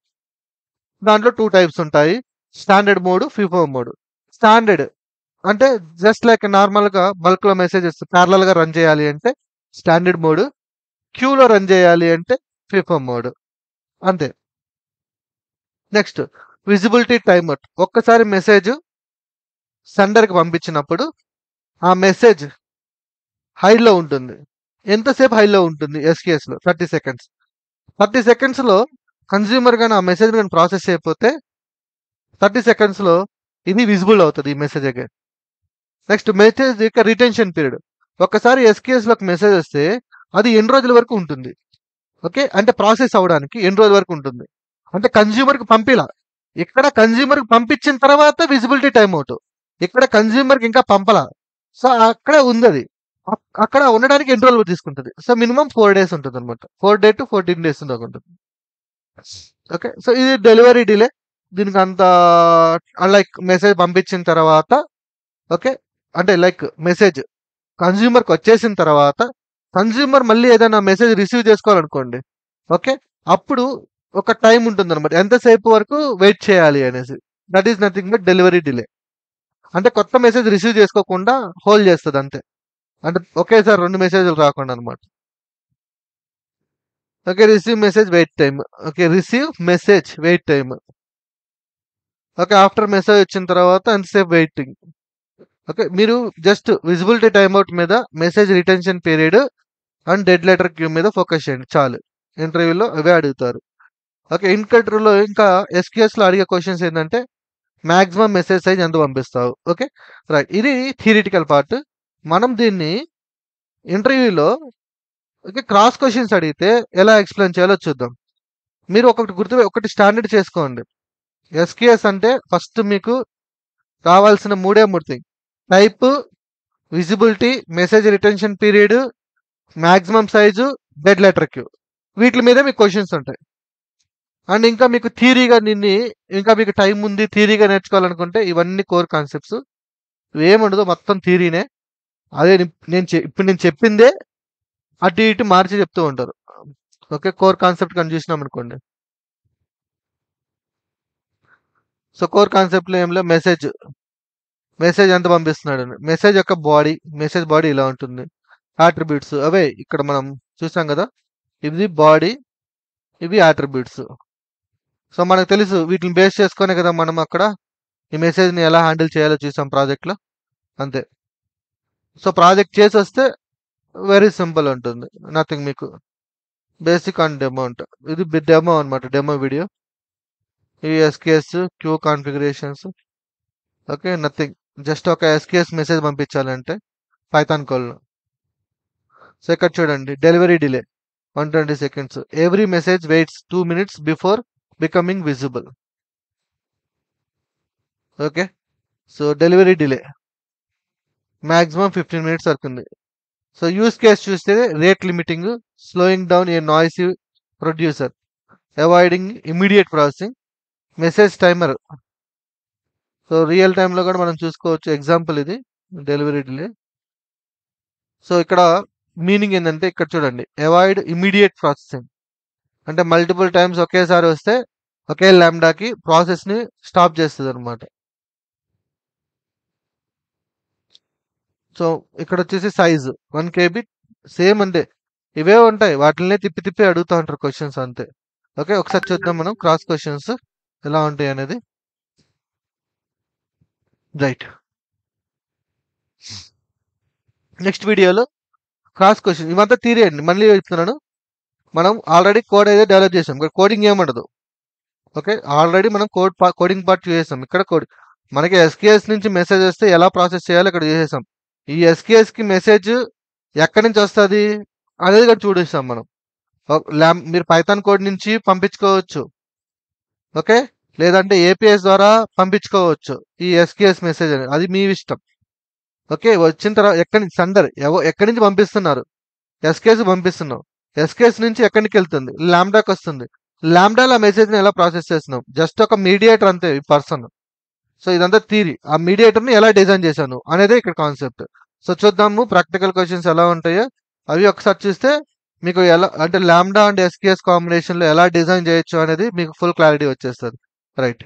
దాంట్లో 2 టైప్స్ ఉంటాయి, standard mode, FIFO mode. Standard అంటే జస్ట్ లైక్ నార్మల్గా బల్క్లో మెసేజెస్ ప్యారలల్గా రన్ చేయాలి అంటే స్టాండర్డ్ మోడ్, క్యూలో రన్ చేయాలి అంటే ఫీఫో మోడ్, అంతే. Next visibility timer. ఒక్కసారి మెసేజ్ సెండర్కి పంపించినప్పుడు ఆ మెసేజ్ హైలో ఉంటుంది. ఎంతసేపు హైలో ఉంటుంది? ఎస్కేఎస్లో 30 సెకండ్స్. 30 సెకండ్స్లో కన్జ్యూమర్ కానీ ఆ మెసేజ్ కానీ ప్రాసెస్ చేయకపోతే 30 సెకండ్స్లో ఇది విజిబుల్ అవుతుంది ఈ మెసేజ్ అగైన్. నెక్స్ట్ మెసేజ్ యొక్క రిటెన్షన్ పీరియడ్. ఒక్కసారి ఎస్కేఎస్లోకి మెసేజ్ వస్తే అది ఎన్ని రోజుల వరకు ఉంటుంది? ఓకే, అంటే ప్రాసెస్ అవ్వడానికి ఎన్ని రోజుల వరకు ఉంటుంది అంటే కన్జ్యూమర్కి పంపిలా. ఇక్కడ కన్జ్యూమర్కి పంపించిన తర్వాత విజిబిలిటీ టైం అవుట్, ఇక్కడ కన్జ్యూమర్కి ఇంకా పంపలా. సో అక్కడే ఉంది అది. అక్కడ ఉండడానికి ఎన్ని రోజులు తీసుకుంటుంది? సో మినిమం 4 days ఉంటుంది అనమాట. 4 days to 14 days దాకా ఉంటుంది. ఓకే, సో ఇది డెలివరీ డిలే. దీనికి అంత లైక్ మెసేజ్ పంపించిన తర్వాత, ఓకే, అంటే లైక్ మెసేజ్ కన్జ్యూమర్కి వచ్చేసిన తర్వాత కన్జ్యూమర్ మళ్ళీ ఏదైనా మెసేజ్ రిసీవ్ చేసుకోవాలనుకోండి, ఓకే, అప్పుడు ఒక టైం ఉంటుంది అనమాట, ఎంతసేపు వరకు వెయిట్ చేయాలి అనేసి. That is nothing but delivery delay. అంటే కొత్త మెసేజ్ రిసీవ్ చేసుకోకుండా హోల్డ్ చేస్తుంది అంతే. అంటే ఒకేసారి 2 మెసేజ్లు రాకుండా అనమాట. Okay, receive message wait time. Okay, receive message wait time. Okay, after message వచ్చిన తర్వాత ఎంతసేపు వెయిటింగ్. ఓకే, మీరు జస్ట్ విజిబిలిటీ టైమ్ అవుట్ మీద, message retention period and dead letter queue మీద ఫోకస్ చేయండి చాలు. ఇంటర్వ్యూలో అవే అడుగుతారు. ఓకే, ఇంటర్వ్యూలో ఇంకా ఎస్క్యూఎస్లో అడిగే క్వశ్చన్స్ ఏంటంటే మ్యాక్సిమం మెసేజ్ సైజ్ ఎంత పంపిస్తావు. ఓకే రైట్, ఇది థియరిటికల్ పార్ట్. మనం దీన్ని ఇంటర్వ్యూలో ఓకే క్రాస్ క్వశ్చన్స్ అడిగితే ఎలా ఎక్స్ప్లెయిన్ చేయాలో చూద్దాం. మీరు ఒకటి స్టాండర్డ్ చేసుకోండి. ఎస్క్యూఎస్ అంటే ఫస్ట్ మీకు కావాల్సిన 3 thing: type, visibility, message retention period, maximum size, dead letter queue. వీటి మీదే మీకు క్వశ్చన్స్ ఉంటాయి. అండ్ ఇంకా మీకు థియరీగా ఇంకా మీకు టైం ఉంది థియరీగా నేర్చుకోవాలనుకుంటే ఇవన్నీ కోర్ కాన్సెప్ట్స్. ఏముండదు, మొత్తం థియరీనే. అదే ఇప్పుడు నేను చెప్పిందే అటు ఇటు మార్చి చెప్తూ ఉంటారు. ఓకే, కోర్ కాన్సెప్ట్ కానీ చూసినాం అనుకోండి. సో కోర్ కాన్సెప్ట్లో ఏంలో మెసేజ్ ఎంత పంపిస్తున్నాడు, మెసేజ్ యొక్క మెసేజ్ బాడీ ఇలా ఉంటుంది, ఆట్రిబ్యూట్స్ అవే ఇక్కడ మనం చూసాం కదా, ఇది బాడీ, ఇవి ఆట్రిబ్యూట్స్. సో మనకు తెలుసు, వీటిని బేస్ చేసుకునే కదా మనం అక్కడ ఈ మెసేజ్ని ఎలా హ్యాండిల్ చేయాలో చూసాం ప్రాజెక్ట్లో, అంతే. సో ప్రాజెక్ట్ చేసి వస్తే వెరీ సింపుల్ ఉంటుంది, నథింగ్. మీకు బేసిక్ అండ్ డెమో ఉంటుంది. ఇది డెమో అనమాట, డెమో వీడియో. ఈ SQS queue configurations. Okay, nothing, just ఒక ఎస్కేఎస్ మెసేజ్ పంపించాలంటే పైథాన్ కోడ్లో. సో ఇక్కడ చూడండి, delivery delay 120 seconds. Every message waits 2 minutes before becoming visible. Okay, so delivery delay maximum 15 minutes వరకు. సో యూస్ కేస్ చూస్తే rate limiting, slowing down a noisy producer, avoiding immediate processing, message timer. So real టైంలో కూడా మనం చూసుకోవచ్చు. Example ఇది delivery delay. So ఇక్కడ meaning ఏంటంటే ఇక్కడ చూడండి, అవాయిడ్ ఇమీడియట్ ప్రాసెసింగ్ అంటే మల్టిపుల్ టైమ్స్ ఒకేసారి వస్తే ఒకే ల్యాండాకి ప్రాసెస్ని స్టాప్ చేస్తుంది అనమాట. సో ఇక్కడ వచ్చేసి సైజ్ 1 KB, సేమ్ అంతే, ఇవే ఉంటాయి. వాటినే తిప్పి తిప్పి అడుగుతూ ఉంటారు క్వశ్చన్స్, అంతే. ఓకే, ఒకసారి చూద్దాం మనం క్రాస్ క్వశ్చన్స్ ఎలా ఉంటాయి అనేది. రైట్, నెక్స్ట్ వీడియోలో క్రాస్ క్వశ్చన్, ఇవంతా థియరీ అండి. మళ్ళీ చెప్తున్నాను, మనం ఆల్రెడీ కోడ్ అయితే డెవలప్ చేసాం, ఇక్కడ కోడింగ్ ఏముండదు. ఓకే, ఆల్రెడీ మనం కోడింగ్ పార్ట్ చేసాం. ఇక్కడ మనకి ఎస్కేఎస్ నుంచి మెసేజ్ వస్తే ఎలా ప్రాసెస్ చేయాలో ఇక్కడ చేసేసాం. ఈ ఎస్కేఎస్కి మెసేజ్ ఎక్కడి నుంచి వస్తుంది అనేది ఇక్కడ చూపిస్తాం మనం. మీరు పైథాన్ కోడ్ నుంచి పంపించుకోవచ్చు, ఓకే, లేదంటే ఏపీఎస్ ద్వారా పంపించుకోవచ్చు ఈ ఎస్కేఎస్ మెసేజ్ అనేది, అది మీ ఇష్టం. ఓకే, వచ్చిన తర్వాత ఎక్కడి నుంచి పంపిస్తున్నారు, ఎస్కేఎస్ పంపిస్తున్నాం, ఎస్కేఎస్ నుంచి ఎక్కడికి వెళ్తుంది, ల్యాండాకి వస్తుంది, ల్యాండాలో ఆ మెసేజ్ని ఎలా ప్రాసెస్ చేస్తున్నాం, జస్ట్ ఒక మీడియేటర్ అంతే ఈ పర్సన్. సో ఇదంతా థియరీ. ఆ మీడియేటర్ని ఎలా డిజైన్ చేశాను అనేదే ఇక్కడ కాన్సెప్ట్. సో చూద్దాము ప్రాక్టికల్ క్వెషన్స్ ఎలా ఉంటాయో. అవి ఒకసారి చూస్తే మీకు ఎలా అంటే లాంబ్డా అండ్ ఎస్‌క్యూఎస్ కాంబినేషన్‌లో ఎలా డిజైన్ చేయొచ్చు అనేది మీకు ఫుల్ క్లారిటీ వచ్చేస్తది. రైట్.